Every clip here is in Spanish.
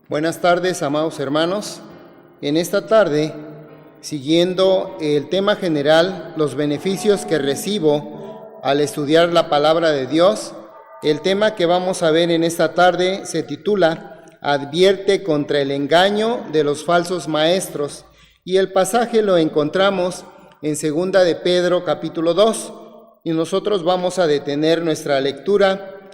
Buenas tardes, amados hermanos. En esta tarde, siguiendo el tema general, los beneficios que recibo al estudiar la palabra de Dios, el tema que vamos a ver en esta tarde se titula Advierte contra el engaño de los falsos maestros, y el pasaje lo encontramos en 2 de Pedro capítulo 2, y nosotros vamos a detener nuestra lectura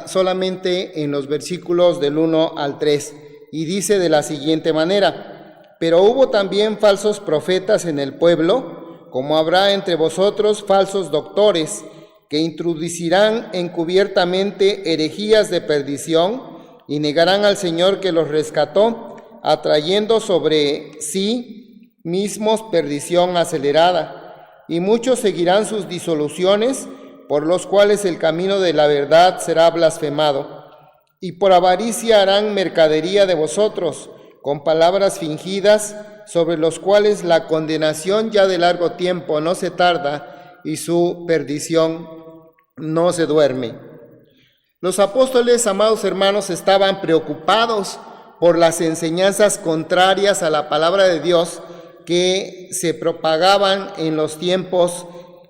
solamente en los versículos del 1 al 3. Y dice de la siguiente manera: pero hubo también falsos profetas en el pueblo, como habrá entre vosotros falsos doctores, que introducirán encubiertamente herejías de perdición, y negarán al Señor que los rescató, atrayendo sobre sí mismos perdición acelerada. Y muchos seguirán sus disoluciones, por los cuales el camino de la verdad será blasfemado. Y por avaricia harán mercadería de vosotros, con palabras fingidas, sobre los cuales la condenación ya de largo tiempo no se tarda, y su perdición no se duerme. Los apóstoles, amados hermanos, estaban preocupados por las enseñanzas contrarias a la palabra de Dios que se propagaban en los tiempos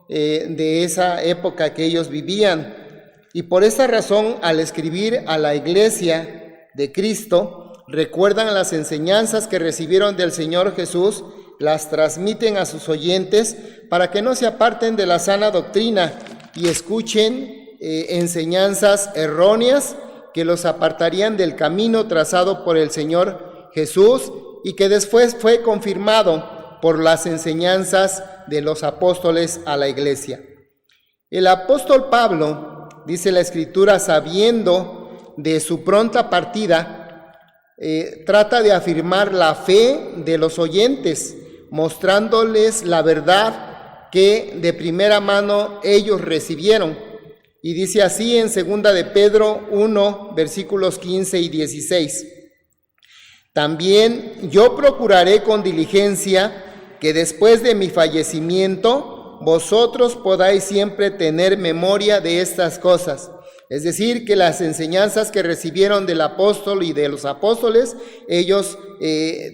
de esa época que ellos vivían. Y por esta razón, al escribir a la iglesia de Cristo, recuerdan las enseñanzas que recibieron del Señor Jesús, las transmiten a sus oyentes para que no se aparten de la sana doctrina y escuchen enseñanzas erróneas que los apartarían del camino trazado por el Señor Jesús y que después fue confirmado por las enseñanzas de los apóstoles a la iglesia. El apóstol Pablo, dice la Escritura, sabiendo de su pronta partida, trata de afirmar la fe de los oyentes, mostrándoles la verdad que de primera mano ellos recibieron. Y dice así en 2 de Pedro 1, versículos 15 y 16. También yo procuraré con diligencia que después de mi fallecimiento vosotros podáis siempre tener memoria de estas cosas. Es decir, que las enseñanzas que recibieron del apóstol y de los apóstoles, ellos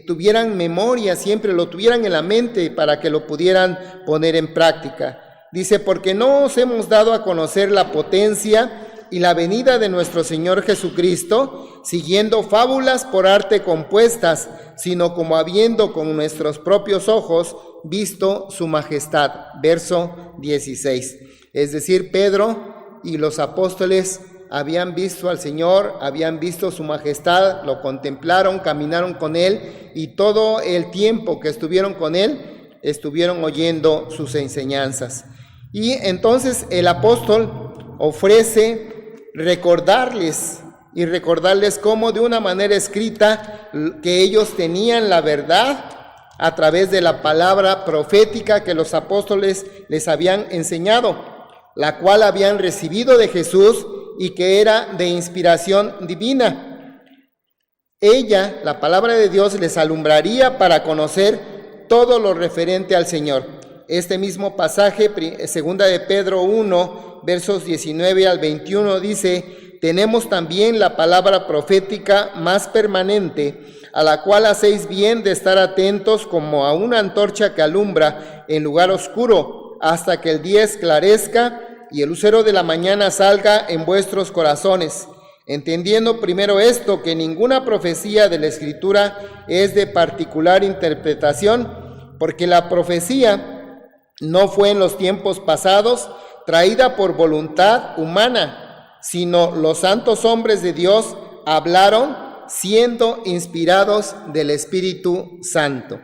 tuvieran memoria, siempre lo tuvieran en la mente para que lo pudieran poner en práctica. Dice, porque no os hemos dado a conocer la potencia y la venida de nuestro Señor Jesucristo, siguiendo fábulas por arte compuestas, sino como habiendo con nuestros propios ojos visto su majestad. Verso 16. Es decir, Pedro y los apóstoles habían visto al Señor, habían visto su majestad, lo contemplaron, caminaron con Él, y todo el tiempo que estuvieron con Él, estuvieron oyendo sus enseñanzas. Y entonces el apóstol ofrece recordarles cómo de una manera escrita que ellos tenían la verdad a través de la palabra profética que los apóstoles les habían enseñado, la cual habían recibido de Jesús y que era de inspiración divina. Ella, la palabra de Dios, les alumbraría para conocer todo lo referente al Señor. Este mismo pasaje, 2 de Pedro 1, versos 19 al 21, dice: tenemos también la palabra profética más permanente, a la cual hacéis bien de estar atentos como a una antorcha que alumbra en lugar oscuro, hasta que el día esclarezca y el lucero de la mañana salga en vuestros corazones, entendiendo primero esto, que ninguna profecía de la Escritura es de particular interpretación, porque la profecía no fue en los tiempos pasados traída por voluntad humana, sino los santos hombres de Dios hablaron siendo inspirados del Espíritu Santo.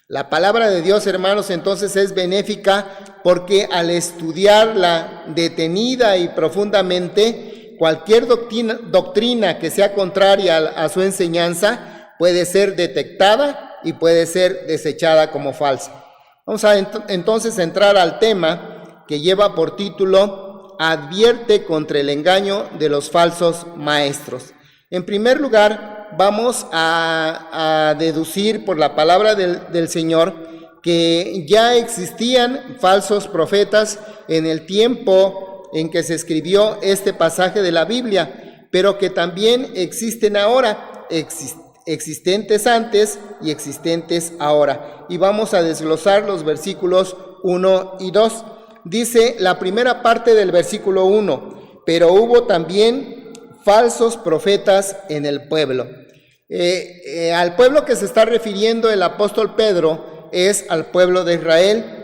La palabra de Dios, hermanos, entonces es benéfica porque al estudiarla detenida y profundamente, cualquier doctrina que sea contraria a su enseñanza puede ser detectada y puede ser desechada como falsa. Vamos a entonces entrar al tema que lleva por título Advierte contra el engaño de los falsos maestros. En primer lugar, vamos a deducir por la palabra del Señor que ya existían falsos profetas en el tiempo en que se escribió este pasaje de la Biblia, pero que también existen ahora. existentes antes y existentes ahora. Y vamos a desglosar los versículos 1 y 2. Dice la primera parte del versículo 1, pero hubo también falsos profetas en el pueblo. Al pueblo que se está refiriendo el apóstol Pedro es al pueblo de Israel,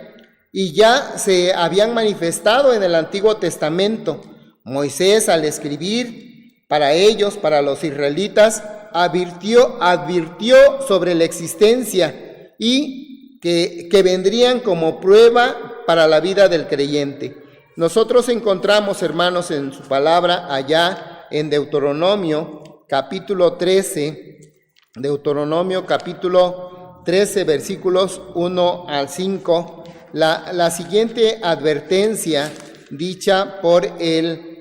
y ya se habían manifestado en el Antiguo Testamento. Moisés, al escribir para ellos, para los israelitas, advirtió sobre la existencia y que vendrían como prueba para la vida del creyente. Nosotros encontramos, hermanos, en su palabra allá en Deuteronomio capítulo 13, versículos 1 al 5, la siguiente advertencia dicha por el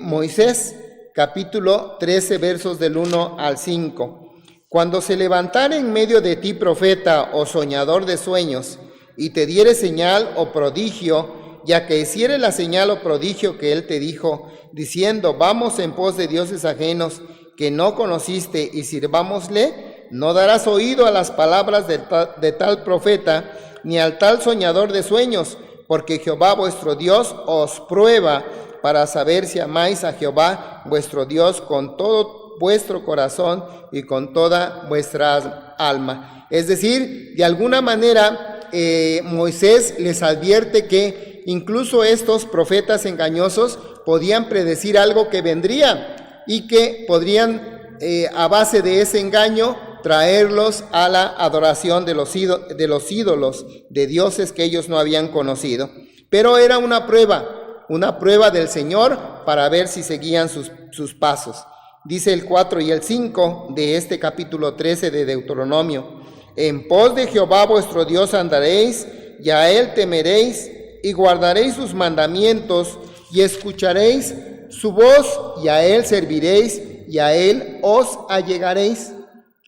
Moisés, capítulo 13, versos del 1 al 5. Cuando se levantare en medio de ti profeta o soñador de sueños, y te diere señal o prodigio, ya que hiciere la señal o prodigio que él te dijo, diciendo, vamos en pos de dioses ajenos que no conociste y sirvámosle, no darás oído a las palabras de tal profeta, ni al tal soñador de sueños, porque Jehová vuestro Dios os prueba para saber si amáis a Jehová vuestro Dios con todo vuestro corazón y con toda vuestra alma. Es decir, de alguna manera Moisés les advierte que incluso estos profetas engañosos podían predecir algo que vendría y que podrían a base de ese engaño traerlos a la adoración de los ídolos, de dioses que ellos no habían conocido. Pero era una prueba del Señor para ver si seguían sus pasos. Dice el 4 y el 5 de este capítulo 13 de Deuteronomio, en pos de Jehová vuestro Dios andaréis, y a él temeréis, y guardaréis sus mandamientos, y escucharéis su voz, y a él serviréis, y a él os allegaréis.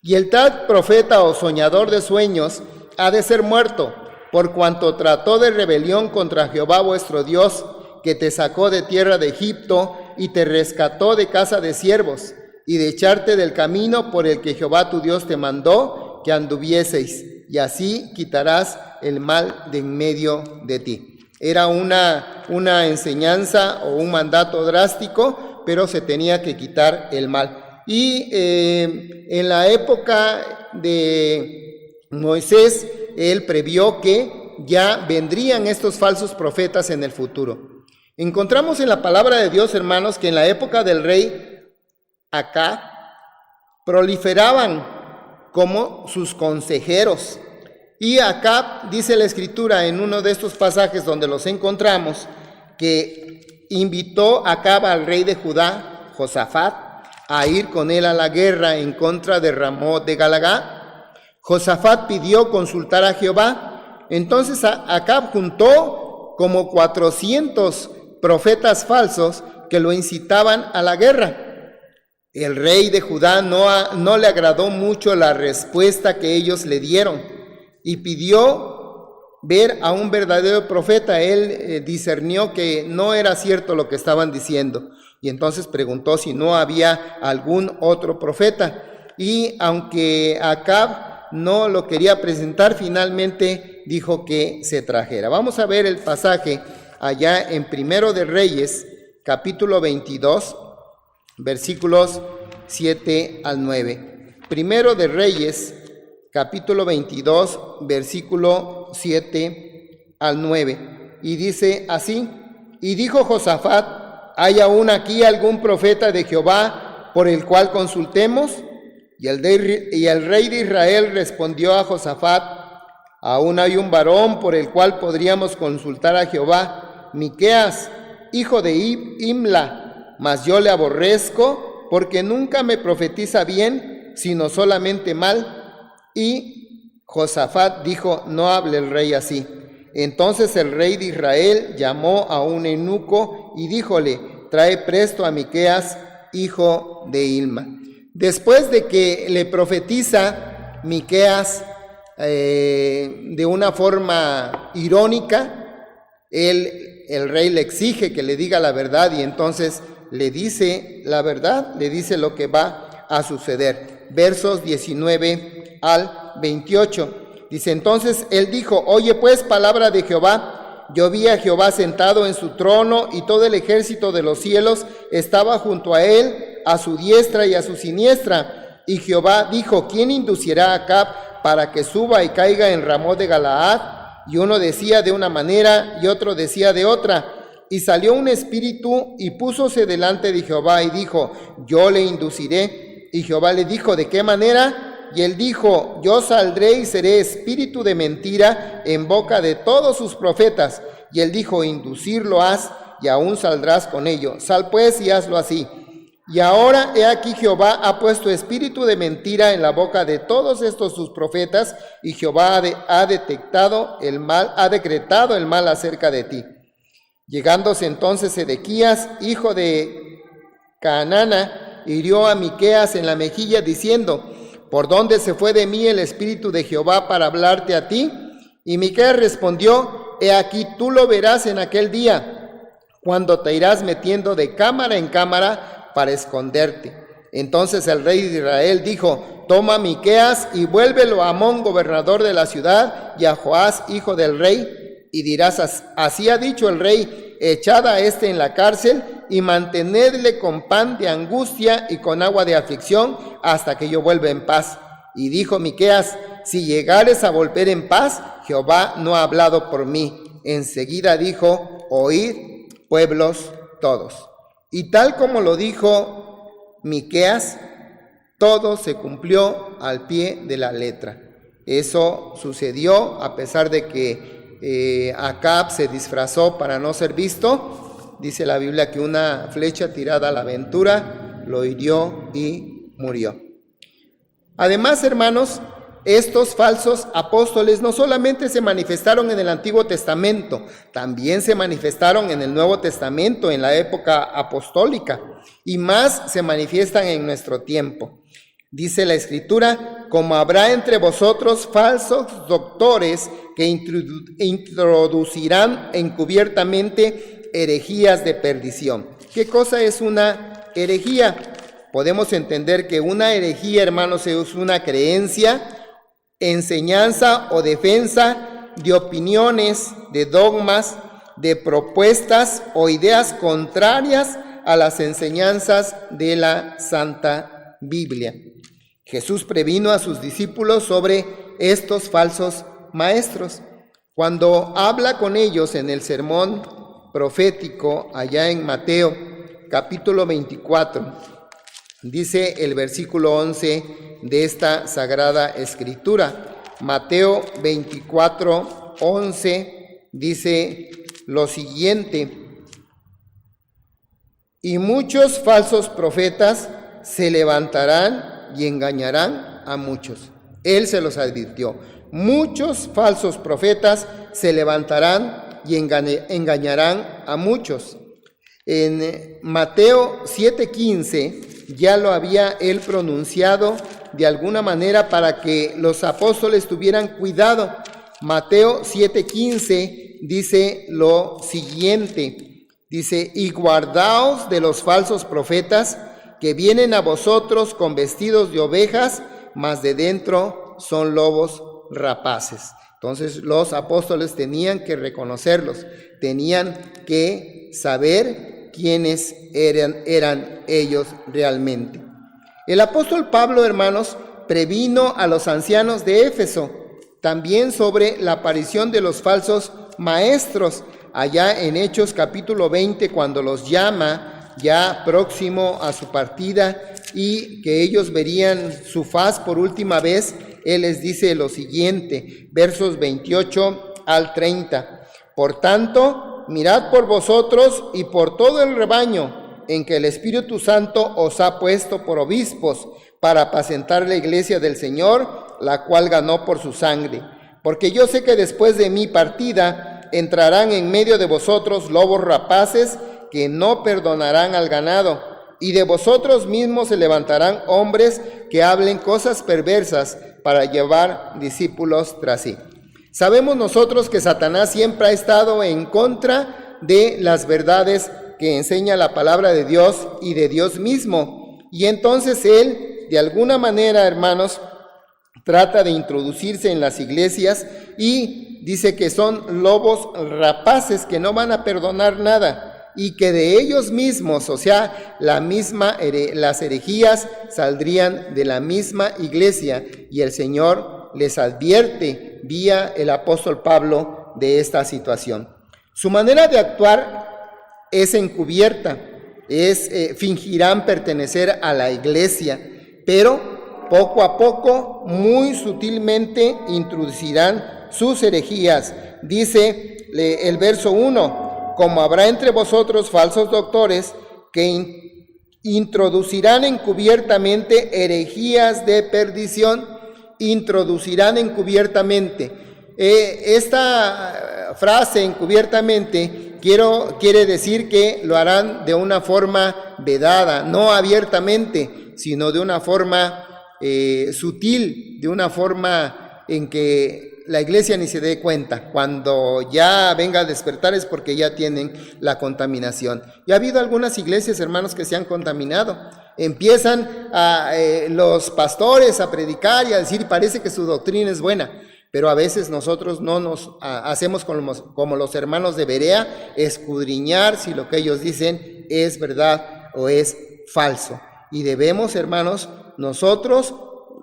Y el tal profeta o soñador de sueños ha de ser muerto, por cuanto trató de rebelión contra Jehová vuestro Dios, que te sacó de tierra de Egipto y te rescató de casa de siervos, y de echarte del camino por el que Jehová tu Dios te mandó que anduvieseis, y así quitarás el mal de en medio de ti. Era una enseñanza o un mandato drástico, pero se tenía que quitar el mal. Y en la época de Moisés, él previó que ya vendrían estos falsos profetas en el futuro. Encontramos en la palabra de Dios, hermanos, que en la época del rey Acab proliferaban como sus consejeros. Y Acab, dice la Escritura en uno de estos pasajes donde los encontramos, que invitó Acab al rey de Judá, Josafat, a ir con él a la guerra en contra de Ramot de Galagá. Josafat pidió consultar a Jehová. Entonces Acab juntó como 400 profetas falsos que lo incitaban a la guerra. El rey de Judá no le agradó mucho la respuesta que ellos le dieron y pidió ver a un verdadero profeta. Él discernió que no era cierto lo que estaban diciendo. Y entonces preguntó si no había algún otro profeta. Y aunque Acab no lo quería presentar, finalmente dijo que se trajera. Vamos a ver el pasaje allá en Primero de Reyes, capítulo 22, versículos 7 al 9. Primero de Reyes, capítulo 22, versículo 7 al 9. Y dice así, y dijo Josafat, ¿hay aún aquí algún profeta de Jehová por el cual consultemos? Y el rey de Israel respondió a Josafat, aún hay un varón por el cual podríamos consultar a Jehová, Miqueas, hijo de Imla, mas yo le aborrezco, porque nunca me profetiza bien, sino solamente mal. Y Josafat dijo, no hable el rey así. Entonces el rey de Israel llamó a un eunuco y díjole, trae presto a Miqueas, hijo de Ilma. Después de que le profetiza Miqueas de una forma irónica, el rey le exige que le diga la verdad y entonces le dice la verdad, le dice lo que va a suceder. versos 19 al 28. Dice, entonces él dijo, oye pues palabra de Jehová. Yo vi a Jehová sentado en su trono y todo el ejército de los cielos estaba junto a él, a su diestra y a su siniestra. Y Jehová dijo, ¿quién inducirá a Acab para que suba y caiga en Ramot de Galaad? Y uno decía de una manera y otro decía de otra. Y salió un espíritu y púsose delante de Jehová y dijo, yo le induciré. Y Jehová le dijo, ¿de qué manera? Y él dijo, yo saldré y seré espíritu de mentira en boca de todos sus profetas. Y él dijo, inducirlo has y aún saldrás con ello. Sal pues y hazlo así. Y ahora he aquí Jehová ha puesto espíritu de mentira en la boca de todos estos sus profetas, y Jehová ha decretado el mal acerca de ti. Llegándose entonces Sedequías, hijo de Canaana, hirió a Miqueas en la mejilla diciendo, ¿por dónde se fue de mí el espíritu de Jehová para hablarte a ti? Y Miqueas respondió, he aquí tú lo verás en aquel día, cuando te irás metiendo de cámara en cámara para esconderte. Entonces el rey de Israel dijo, toma a Miqueas y vuélvelo a Amón, gobernador de la ciudad, y a Joás, hijo del rey, y dirás, así ha dicho el rey, echad a este en la cárcel y mantenedle con pan de angustia y con agua de aflicción hasta que yo vuelva en paz. Y dijo Miqueas, si llegares a volver en paz, Jehová no ha hablado por mí. Enseguida dijo, oíd, pueblos todos. Y tal como lo dijo Miqueas, todo se cumplió al pie de la letra. Eso sucedió a pesar de que Acab se disfrazó para no ser visto. Dice la Biblia que una flecha tirada a la aventura lo hirió y murió. Además, hermanos, estos falsos apóstoles no solamente se manifestaron en el Antiguo Testamento, también se manifestaron en el Nuevo Testamento, en la época apostólica, y más se manifiestan en nuestro tiempo. Dice la Escritura, como habrá entre vosotros falsos doctores que introducirán encubiertamente herejías de perdición. ¿Qué cosa es una herejía? Podemos entender que una herejía, hermanos, es una creencia, enseñanza o defensa de opiniones, de dogmas, de propuestas o ideas contrarias a las enseñanzas de la Santa Biblia. Jesús previno a sus discípulos sobre estos falsos maestros. Cuando habla con ellos en el sermón profético allá en Mateo, capítulo 24, dice el versículo 11 de esta Sagrada Escritura. Mateo 24, 11 dice lo siguiente: y muchos falsos profetas se levantarán y engañarán a muchos. Él se los advirtió. Muchos falsos profetas se levantarán y engañarán a muchos. En Mateo 7:15 ya lo había él pronunciado de alguna manera para que los apóstoles tuvieran cuidado. Mateo 7:15 dice lo siguiente, dice, y guardaos de los falsos profetas que vienen a vosotros con vestidos de ovejas, mas de dentro son lobos rapaces. Entonces los apóstoles tenían que reconocerlos, tenían que saber quiénes eran ellos realmente. El apóstol Pablo, hermanos, previno a los ancianos de Éfeso también sobre la aparición de los falsos maestros, allá en Hechos capítulo 20, cuando los llama ya próximo a su partida y que ellos verían su faz por última vez. Él les dice lo siguiente, versos 28 al 30. Por tanto, mirad por vosotros y por todo el rebaño en que el Espíritu Santo os ha puesto por obispos para apacentar la iglesia del Señor, la cual ganó por su sangre. Porque yo sé que después de mi partida entrarán en medio de vosotros lobos rapaces que no perdonarán al ganado, y de vosotros mismos se levantarán hombres que hablen cosas perversas para llevar discípulos tras sí. Sabemos nosotros que Satanás siempre ha estado en contra de las verdades que enseña la palabra de Dios y de Dios mismo, y entonces él de alguna manera, hermanos, trata de introducirse en las iglesias y dice que son lobos rapaces que no van a perdonar nada y que de ellos mismos, o sea, las herejías saldrían de la misma iglesia, y el Señor les advierte vía el apóstol Pablo de esta situación. Su manera de actuar es encubierta, fingirán pertenecer a la iglesia, pero poco a poco, muy sutilmente, introducirán sus herejías. Dice el verso 1, como habrá entre vosotros falsos doctores que introducirán encubiertamente herejías de perdición, introducirán encubiertamente. Esta frase, encubiertamente, quiere decir que lo harán de una forma vedada, no abiertamente, sino de una forma sutil, de una forma en que la iglesia ni se dé cuenta. Cuando ya venga a despertar es porque ya tienen la contaminación. Y ha habido algunas iglesias, hermanos, que se han contaminado. Empiezan los pastores a predicar y a decir, parece que su doctrina es buena, pero a veces nosotros no nos hacemos como los hermanos de Berea, escudriñar si lo que ellos dicen es verdad o es falso. Y debemos, hermanos, nosotros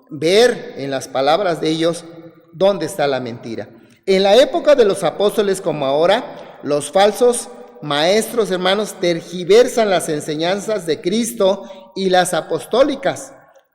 ver en las palabras de ellos dónde está la mentira. En la época de los apóstoles como ahora, los falsos maestros, hermanos, tergiversan las enseñanzas de Cristo y las apostólicas.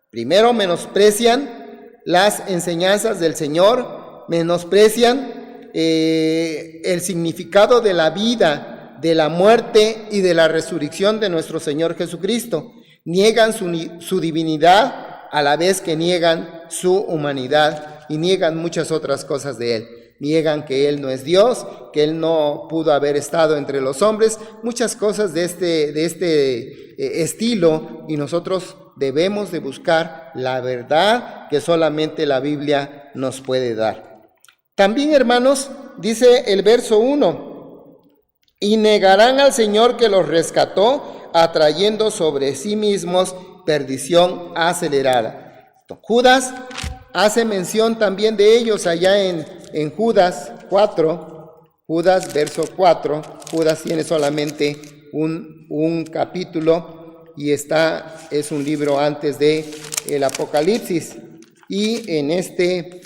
Primero menosprecian las enseñanzas del Señor, menosprecian el significado de la vida, de la muerte y de la resurrección de nuestro Señor Jesucristo. Niegan su divinidad a la vez que niegan su humanidad y niegan muchas otras cosas de Él. Niegan que Él no es Dios, que Él no pudo haber estado entre los hombres, muchas cosas de este estilo, y nosotros debemos de buscar la verdad que solamente la Biblia nos puede dar. También, hermanos, dice el verso 1, y negarán al Señor que los rescató, atrayendo sobre sí mismos perdición acelerada. Judas hace mención también de ellos allá en Judas 4, Judas verso 4, Judas tiene solamente un capítulo y es un libro antes de el Apocalipsis, y en este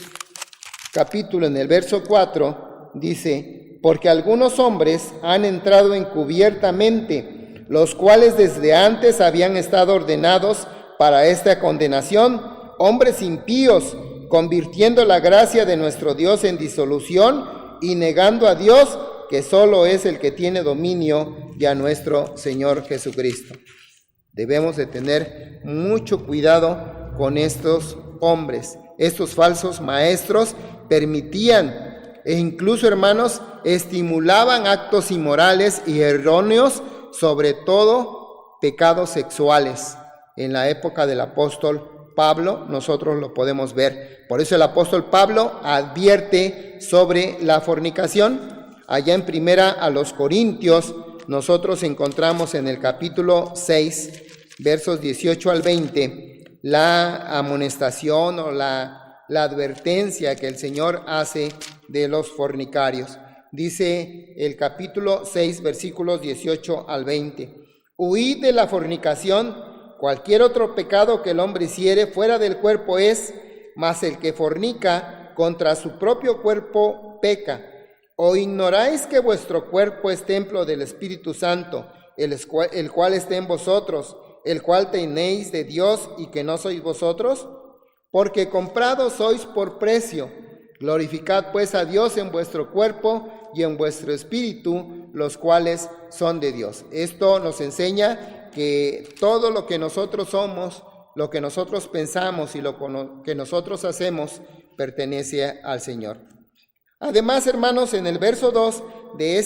capítulo, en el verso 4, dice, porque algunos hombres han entrado encubiertamente, los cuales desde antes habían estado ordenados para esta condenación, hombres impíos, convirtiendo la gracia de nuestro Dios en disolución y negando a Dios, que solo es el que tiene dominio, y a nuestro Señor Jesucristo. Debemos de tener mucho cuidado con estos hombres. Estos falsos maestros permitían e incluso, hermanos, estimulaban actos inmorales y erróneos, sobre todo pecados sexuales. En la época del apóstol Pablo nosotros lo podemos ver. Por eso el apóstol Pablo advierte sobre la fornicación. Allá en primera a los Corintios nosotros encontramos en el capítulo 6, versos 18 al 20, la amonestación o la advertencia que el Señor hace de los fornicarios. Dice el capítulo 6, versículos 18 al 20. Huid de la fornicación, cualquier otro pecado que el hombre hiciere fuera del cuerpo es, mas el que fornica contra su propio cuerpo peca. ¿O ignoráis que vuestro cuerpo es templo del Espíritu Santo, el cual está en vosotros, el cual tenéis de Dios y que no sois vosotros? Porque comprados sois por precio. Glorificad pues a Dios en vuestro cuerpo y en vuestro espíritu, los cuales son de Dios. Esto nos enseña que todo lo que nosotros somos, lo que nosotros pensamos y lo que nosotros hacemos pertenece al Señor. Además, hermanos, en el verso 2 de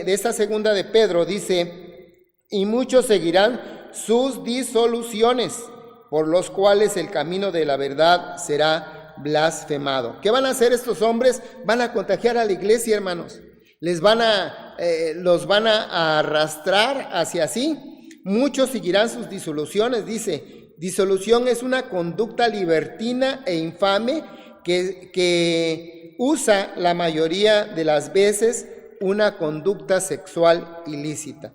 esta segunda de Pedro dice, y muchos seguirán sus disoluciones, por los cuales el camino de la verdad será blasfemado. ¿Qué van a hacer estos hombres? Van a contagiar a la iglesia, hermanos. Los van a arrastrar hacia sí. Muchos seguirán sus disoluciones, dice, Disolución es una conducta libertina e infame que usa la mayoría de las veces una conducta sexual ilícita.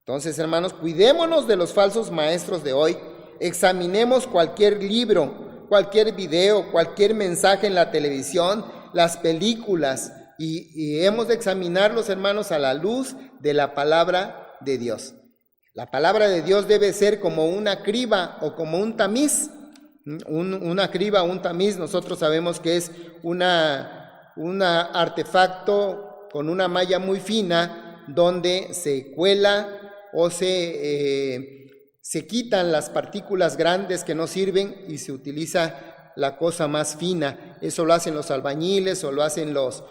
Entonces, hermanos, cuidémonos de los falsos maestros de hoy. Examinemos cualquier libro, cualquier video, cualquier mensaje en la televisión, las películas, y hemos de examinarlos, hermanos, a la luz de la palabra de Dios. La palabra de Dios debe ser como una criba o como un tamiz. Una criba o un tamiz, nosotros sabemos que es un artefacto con una malla muy fina donde se cuela o se quitan las partículas grandes que no sirven y se utiliza la cosa más fina. Eso lo hacen los albañiles o lo hacen los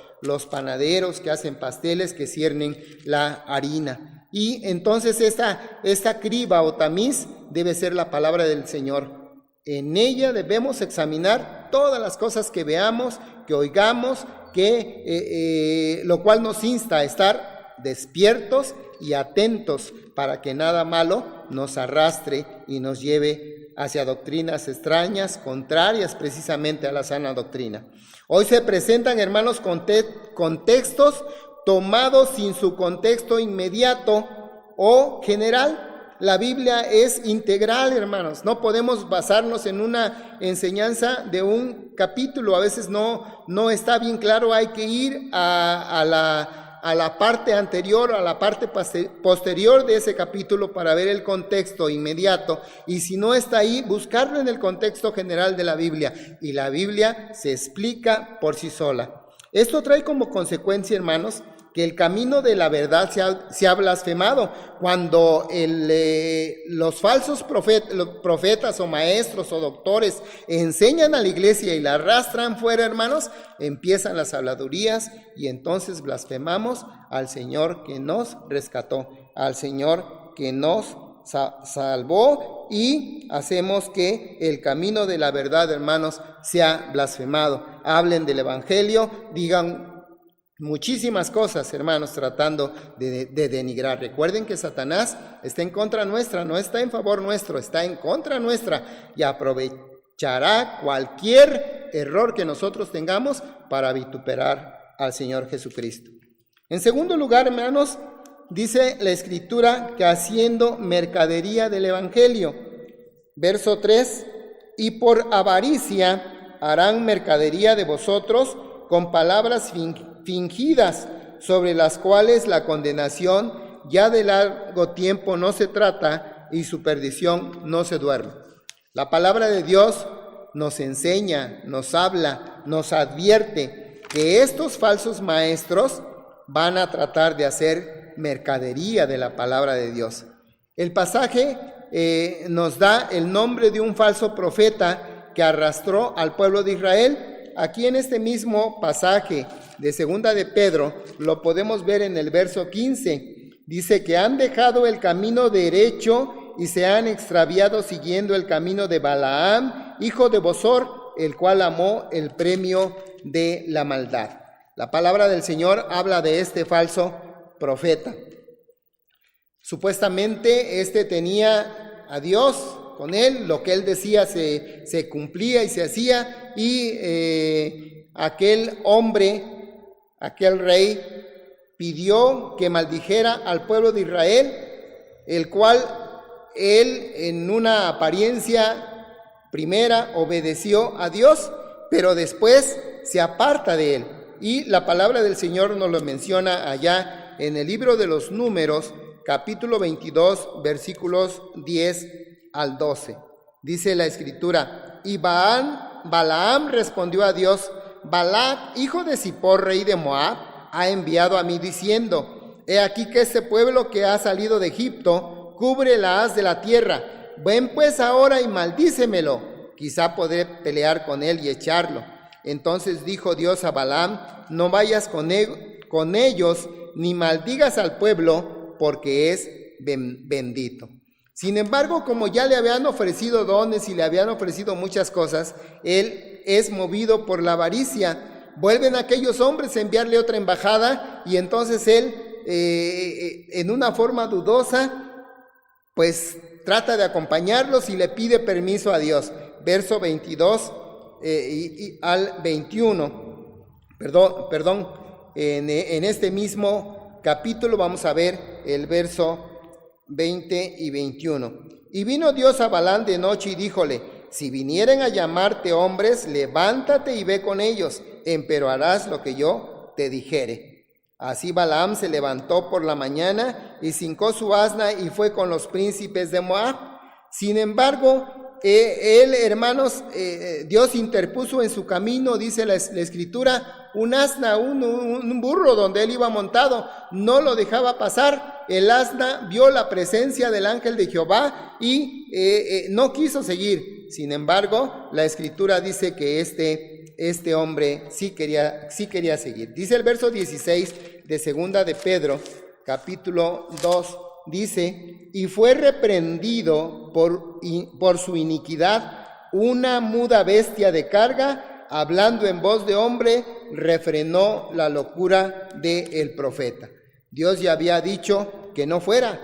panaderos que hacen pasteles, que ciernen la harina. Y entonces esta criba o tamiz debe ser la palabra del Señor. En ella debemos examinar todas las cosas que veamos, que oigamos, lo cual nos insta a estar despiertos y atentos para que nada malo nos arrastre y nos lleve hacia doctrinas extrañas, contrarias precisamente a la sana doctrina. Hoy se presentan, hermanos, contextos tomados sin su contexto inmediato o general. La Biblia es integral, hermanos. No podemos basarnos en una enseñanza de un capítulo. A veces no está bien claro. Hay que ir a la parte anterior, a la parte posterior de ese capítulo para ver el contexto inmediato. Y si no está ahí, buscarlo en el contexto general de la Biblia. Y la Biblia se explica por sí sola. Esto trae como consecuencia, hermanos, que el camino de la verdad se ha blasfemado. Cuando los falsos profetas o maestros o doctores enseñan a la iglesia y la arrastran fuera, hermanos, empiezan las habladurías y entonces blasfemamos al Señor que nos rescató, al Señor que nos salvó, y hacemos que el camino de la verdad, hermanos, sea blasfemado. Hablen del evangelio, digan muchísimas cosas, hermanos, tratando de denigrar. Recuerden que Satanás está en contra nuestra, no está en favor nuestro, está en contra nuestra, y aprovechará cualquier error que nosotros tengamos para vituperar al Señor Jesucristo. En segundo lugar, hermanos, dice la Escritura que haciendo mercadería del evangelio. Verso 3: y por avaricia harán mercadería de vosotros con palabras fingidas, sobre las cuales la condenación ya de largo tiempo no se trata y su perdición no se duerme. La palabra de Dios nos enseña, nos habla, nos advierte que estos falsos maestros van a tratar de hacer mercadería de la palabra de Dios. El pasaje nos da el nombre de un falso profeta que arrastró al pueblo de Israel. Aquí en este mismo pasaje de segunda de Pedro lo podemos ver en el verso 15. Dice que han dejado el camino derecho y se han extraviado siguiendo el camino de Balaam, hijo de Bosor, el cual amó el premio de la maldad. La palabra del Señor habla de este falso profeta. Supuestamente este tenía a Dios con él, lo que él decía se cumplía y se hacía, y aquel hombre, aquel rey, pidió que maldijera al pueblo de Israel, el cual él en una apariencia primera obedeció a Dios, pero después se aparta de él. Y la palabra del Señor nos lo menciona allá en el libro de los Números, capítulo 22, versículos 10 al 12. Dice la Escritura: y Balaam respondió a Dios: Balac, hijo de Zippor, rey de Moab, ha enviado a mí diciendo: he aquí que este pueblo que ha salido de Egipto cubre la haz de la tierra. Ven pues ahora y maldícemelo, quizá podré pelear con él y echarlo. Entonces dijo Dios a Balaam: no vayas con ellos, ni maldigas al pueblo, porque es bendito. Sin embargo, como ya le habían ofrecido dones y le habían ofrecido muchas cosas, él es movido por la avaricia. Vuelven aquellos hombres a enviarle otra embajada, y entonces él, en una forma dudosa, pues trata de acompañarlos y le pide permiso a Dios. Verso 22 al 21. Perdón. En este mismo capítulo vamos a ver el verso 20 y 21. Y vino Dios a Balaam de noche y díjole: si vinieren a llamarte hombres, levántate y ve con ellos, empero harás lo que yo te dijere. Así Balaam se levantó por la mañana y cincó su asna y fue con los príncipes de Moab. Sin embargo, hermanos, Dios interpuso en su camino, dice la Escritura, un asna, un burro donde él iba montado, no lo dejaba pasar. El asna vio la presencia del ángel de Jehová y no quiso seguir. Sin embargo, la Escritura dice que este hombre sí quería seguir. Dice el verso 16 de segunda de Pedro, capítulo 2, dice: y fue reprendido por su iniquidad una muda bestia de carga, hablando en voz de hombre, refrenó la locura del profeta. Dios ya había dicho que no fuera,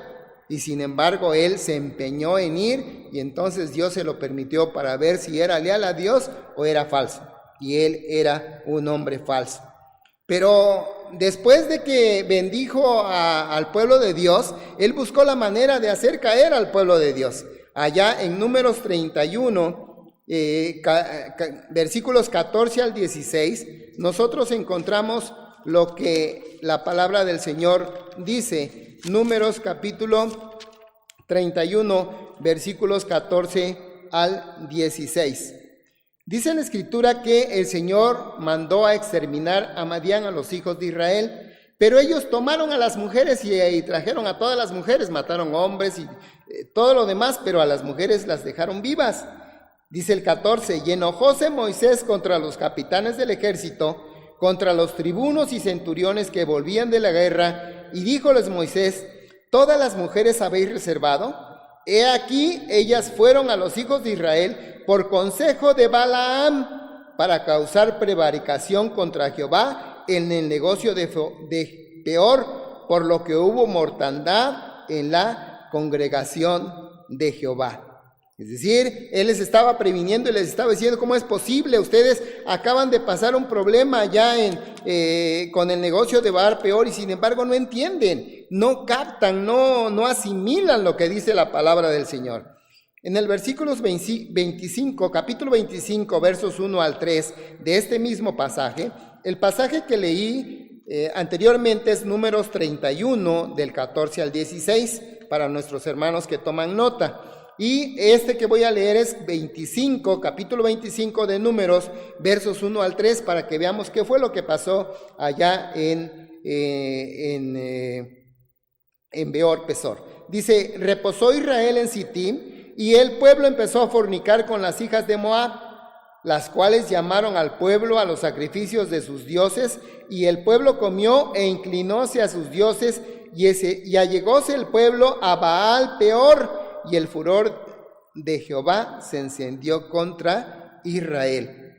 y sin embargo él se empeñó en ir, y entonces Dios se lo permitió para ver si era leal a Dios o era falso, y él era un hombre falso. Pero después de que bendijo al pueblo de Dios, él buscó la manera de hacer caer al pueblo de Dios. Allá en Números 31, versículos 14 al 16, nosotros encontramos lo que la palabra del Señor dice. Números capítulo 31, versículos 14 al 16. Dice la Escritura que el Señor mandó a exterminar a Madián, a los hijos de Israel, pero ellos tomaron a las mujeres y trajeron a todas las mujeres, mataron hombres y todo lo demás, pero a las mujeres las dejaron vivas. Dice el 14: y enojóse Moisés contra los capitanes del ejército, contra los tribunos y centuriones que volvían de la guerra, y díjoles Moisés: ¿todas las mujeres habéis reservado? He aquí, ellas fueron a los hijos de Israel por consejo de Balaam, para causar prevaricación contra Jehová en el negocio de Peor, por lo que hubo mortandad en la congregación de Jehová. Es decir, él les estaba previniendo y les estaba diciendo: ¿cómo es posible? Ustedes acaban de pasar un problema ya con el negocio de Baal Peor, y sin embargo no entienden, no captan, no asimilan lo que dice la palabra del Señor. En el versículo 25, capítulo 25, versos 1 al 3 de este mismo pasaje, el pasaje que leí anteriormente es Números 31, del 14 al 16, para nuestros hermanos que toman nota. Y este que voy a leer es capítulo 25 de Números, versos 1 al 3, para que veamos qué fue lo que pasó allá en Beor Pesor. Dice: reposó Israel en Sittim, y el pueblo empezó a fornicar con las hijas de Moab, las cuales llamaron al pueblo a los sacrificios de sus dioses, y el pueblo comió e inclinóse a sus dioses, y allegóse el pueblo a Baal Peor, y el furor de Jehová se encendió contra Israel.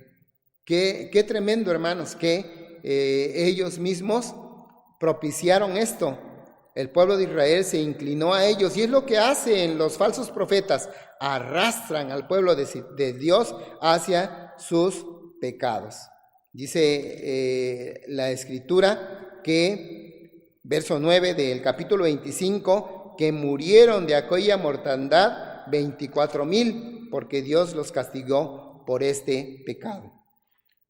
Qué tremendo, hermanos, que ellos mismos propiciaron esto. El pueblo de Israel se inclinó a ellos, y es lo que hacen los falsos profetas: arrastran al pueblo de Dios hacia sus pecados. Dice la Escritura que, verso 9 del capítulo 25, que murieron de aquella mortandad 24,000, porque Dios los castigó por este pecado.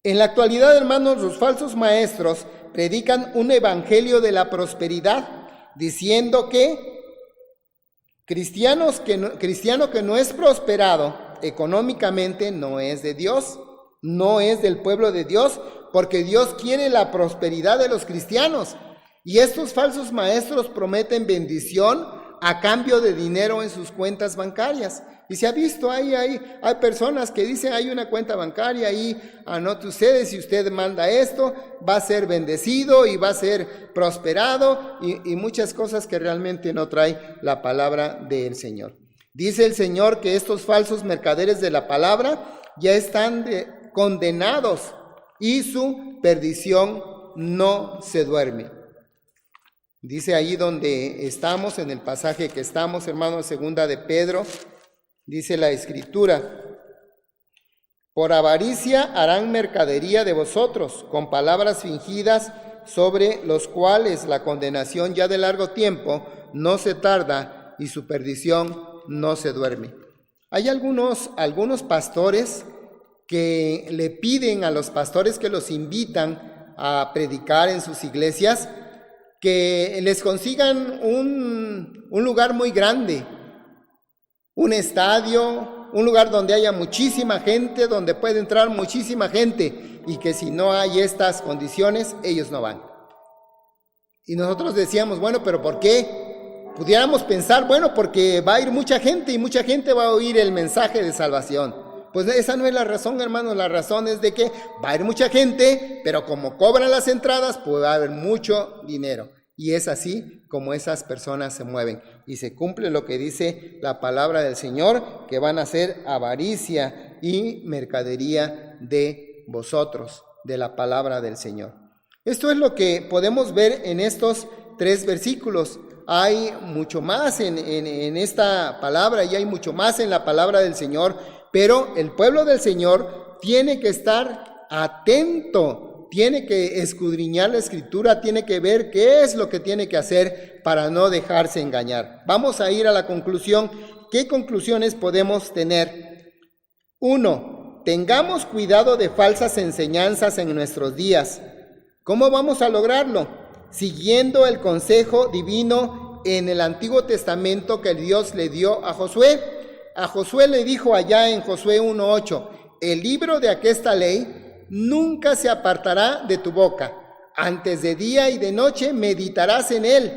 En la actualidad, hermanos, los falsos maestros predican un evangelio de la prosperidad, diciendo que cristiano que no es prosperado económicamente no es de Dios, no es del pueblo de Dios, porque Dios quiere la prosperidad de los cristianos. Y estos falsos maestros prometen bendición a cambio de dinero en sus cuentas bancarias. Y se ha visto, hay personas que dicen: hay una cuenta bancaria y anote usted, si usted manda esto, va a ser bendecido y va a ser prosperado, y muchas cosas que realmente no trae la palabra del Señor. Dice el Señor que estos falsos mercaderes de la palabra ya están condenados, y su perdición no se duerme. Dice ahí donde estamos, en el pasaje que estamos, hermanos, segunda de Pedro, dice la Escritura: por avaricia harán mercadería de vosotros, con palabras fingidas, sobre los cuales la condenación ya de largo tiempo no se tarda y su perdición no se duerme. Hay algunos pastores que le piden a los pastores que los invitan a predicar en sus iglesias que les consigan un lugar muy grande, un estadio, un lugar donde haya muchísima gente, donde puede entrar muchísima gente, y que si no hay estas condiciones, ellos no van. Y nosotros decíamos, bueno, ¿pero por qué? Pudiéramos pensar, bueno, porque va a ir mucha gente y mucha gente va a oír el mensaje de salvación. Pues esa no es la razón, hermanos. La razón es de que va a ir mucha gente, pero como cobran las entradas, puede haber mucho dinero. Y es así como esas personas se mueven. Y se cumple lo que dice la palabra del Señor, que van a ser avaricia y mercadería de vosotros, de la palabra del Señor. Esto es lo que podemos ver en estos 3 versículos. Hay mucho más en esta palabra y hay mucho más en la palabra del Señor, pero el pueblo del Señor tiene que estar atento, tiene que escudriñar la Escritura, tiene que ver qué es lo que tiene que hacer para no dejarse engañar. Vamos a ir a la conclusión. ¿Qué conclusiones podemos tener? 1. Tengamos cuidado de falsas enseñanzas en nuestros días. ¿Cómo vamos a lograrlo? Siguiendo el consejo divino en el Antiguo Testamento que Dios le dio a Josué. A Josué le dijo allá en Josué 1:8: el libro de aquesta ley nunca se apartará de tu boca, antes de día y de noche meditarás en él.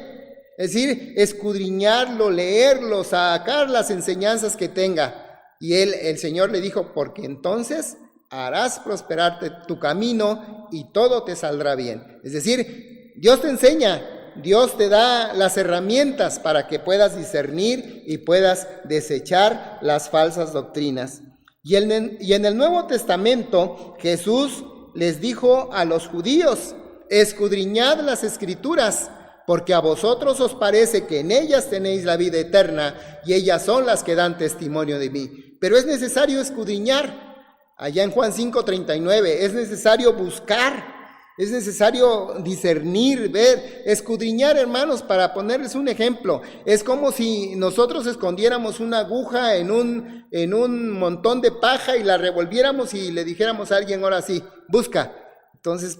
Es decir, escudriñarlo, leerlo, sacar las enseñanzas que tenga. Y el Señor le dijo: porque entonces harás prosperarte tu camino y todo te saldrá bien. Es decir, Dios te enseña, Dios te da las herramientas para que puedas discernir y puedas desechar las falsas doctrinas. Y en el Nuevo Testamento, Jesús les dijo a los judíos: escudriñad las Escrituras, porque a vosotros os parece que en ellas tenéis la vida eterna, y ellas son las que dan testimonio de mí. Pero es necesario escudriñar. Allá en Juan 5:39, es necesario buscar, es necesario discernir, ver, escudriñar, hermanos. Para ponerles un ejemplo, es como si nosotros escondiéramos una aguja en un montón de paja y la revolviéramos y le dijéramos a alguien: ahora sí, busca. Entonces,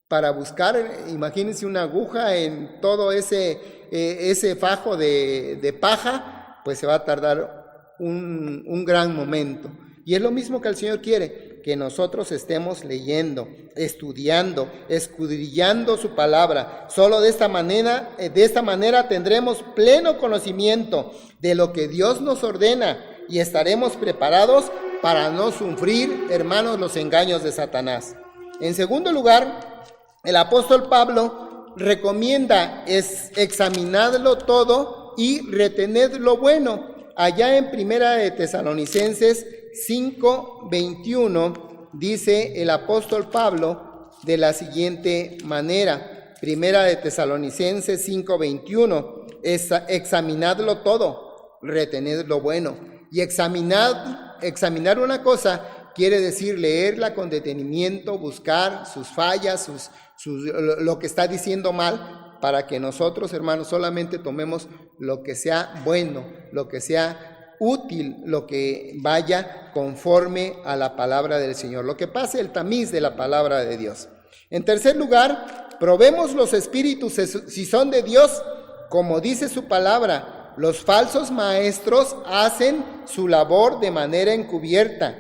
para buscar, imagínense una aguja en todo ese fajo de paja, pues se va a tardar un gran momento. Y es lo mismo que el Señor quiere, que nosotros estemos leyendo, estudiando, escudriñando su palabra. Solo de esta manera tendremos pleno conocimiento de lo que Dios nos ordena y estaremos preparados para no sufrir, hermanos, los engaños de Satanás. En segundo lugar, el apóstol Pablo recomienda examinarlo todo y retener lo bueno. Allá en Primera de Tesalonicenses 5:21 dice el apóstol Pablo de la siguiente manera. Primera de Tesalonicenses 5:21: examinadlo todo, retened lo bueno. Y examinar una cosa quiere decir leerla con detenimiento, buscar sus fallas, lo que está diciendo mal, para que nosotros, hermanos, solamente tomemos lo que sea bueno, lo que sea útil, lo que vaya conforme a la palabra del Señor, lo que pase el tamiz de la palabra de Dios. En tercer lugar, probemos los espíritus si son de Dios, como dice su palabra. Los falsos maestros hacen su labor de manera encubierta.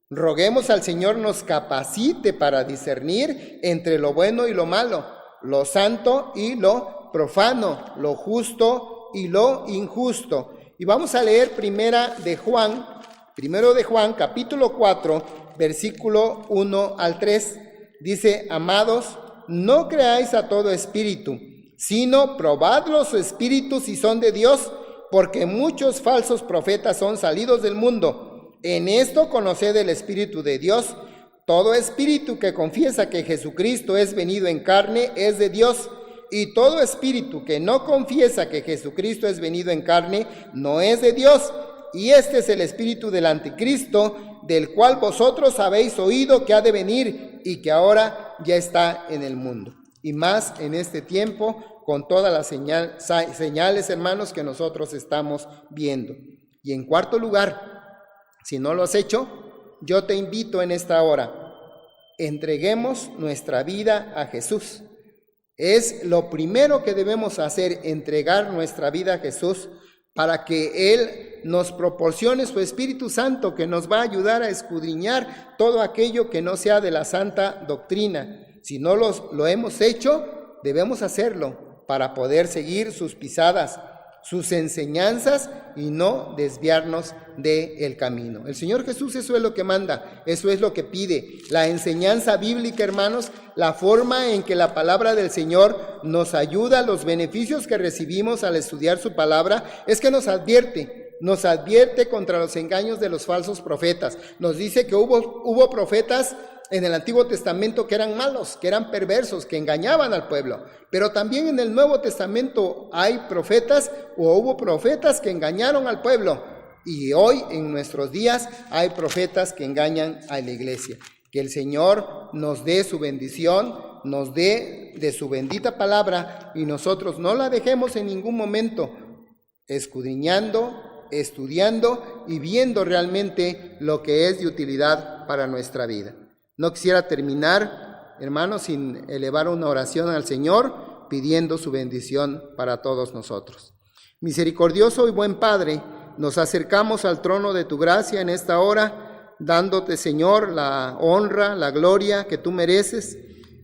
Roguemos al Señor nos capacite para discernir entre lo bueno y lo malo, lo santo y lo profano, lo justo y lo injusto. Y vamos a leer primero de Juan, capítulo 4, versículo 1 al 3. Dice: amados, no creáis a todo espíritu, sino probad los espíritus si son de Dios, porque muchos falsos profetas son salidos del mundo. En esto conoced el Espíritu de Dios. Todo espíritu que confiesa que Jesucristo es venido en carne es de Dios, Y todo espíritu que no confiesa que Jesucristo es venido en carne, no es de Dios. Y este es el espíritu del anticristo, del cual vosotros habéis oído que ha de venir y que ahora ya está en el mundo. Y más en este tiempo, con todas las señales, hermanos, que nosotros estamos viendo. Y en cuarto lugar, si no lo has hecho, yo te invito en esta hora, entreguemos nuestra vida a Jesús. Es lo primero que debemos hacer, entregar nuestra vida a Jesús para que Él nos proporcione su Espíritu Santo, que nos va a ayudar a escudriñar todo aquello que no sea de la santa doctrina. Si no lo hemos hecho, debemos hacerlo para poder seguir sus pisadas, sus enseñanzas y no desviarnos del camino. El Señor Jesús eso es lo que manda, eso es lo que pide. La enseñanza bíblica, hermanos, la forma en que la palabra del Señor nos ayuda, los beneficios que recibimos al estudiar su palabra, es que nos advierte contra los engaños de los falsos profetas. Nos dice que hubo profetas en el Antiguo Testamento que eran malos, que eran perversos, que engañaban al pueblo. Pero también en el Nuevo Testamento hay profetas o hubo profetas que engañaron al pueblo. Y hoy en nuestros días hay profetas que engañan a la iglesia. Que el Señor nos dé su bendición, nos dé de su bendita palabra y nosotros no la dejemos en ningún momento, escudriñando, estudiando y viendo realmente lo que es de utilidad para nuestra vida. No quisiera terminar, hermanos, sin elevar una oración al Señor, pidiendo su bendición para todos nosotros. Misericordioso y buen Padre, nos acercamos al trono de tu gracia en esta hora, dándote, Señor, la honra, la gloria que tú mereces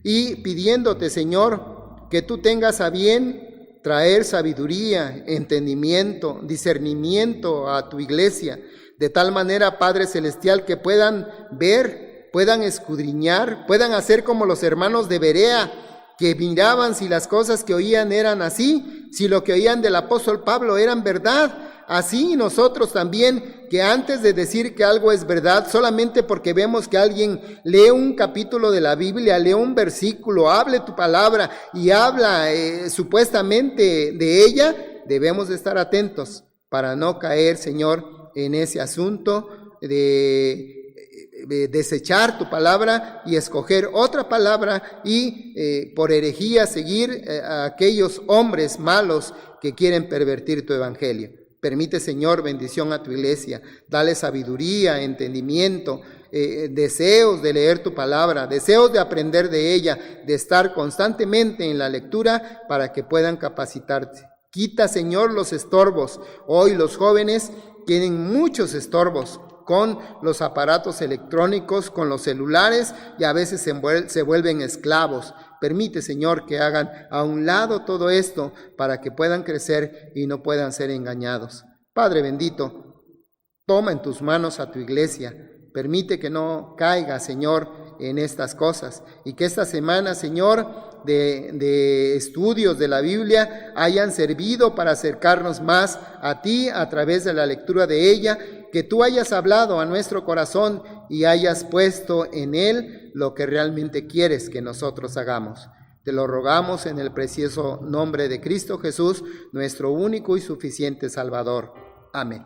y pidiéndote, Señor, que tú tengas a bien traer sabiduría, entendimiento, discernimiento a tu iglesia, de tal manera, Padre Celestial, que puedan ver, puedan escudriñar, puedan hacer como los hermanos de Berea, que miraban si las cosas que oían eran así, si lo que oían del apóstol Pablo eran verdad. Así nosotros también, que antes de decir que algo es verdad, solamente porque vemos que alguien lee un capítulo de la Biblia, lee un versículo, hable tu palabra y habla supuestamente de ella, debemos de estar atentos para no caer, Señor, en ese asunto de desechar tu palabra y escoger otra palabra y por herejía seguir a aquellos hombres malos que quieren pervertir tu evangelio. Permite, Señor, bendición a tu iglesia, dale sabiduría, entendimiento, deseos de leer tu palabra, deseos de aprender de ella, de estar constantemente en la lectura para que puedan capacitarse. Quita, Señor, los estorbos. Hoy los jóvenes tienen muchos estorbos con los aparatos electrónicos, con los celulares y a veces se vuelven esclavos. Permite, Señor, que hagan a un lado todo esto para que puedan crecer y no puedan ser engañados. Padre bendito, toma en tus manos a tu iglesia. Permite que no caiga, Señor, en estas cosas y que esta semana, Señor, de estudios de la Biblia hayan servido para acercarnos más a ti a través de la lectura de ella, que tú hayas hablado a nuestro corazón y hayas puesto en él lo que realmente quieres que nosotros hagamos. Te lo rogamos en el precioso nombre de Cristo Jesús, nuestro único y suficiente Salvador. Amén.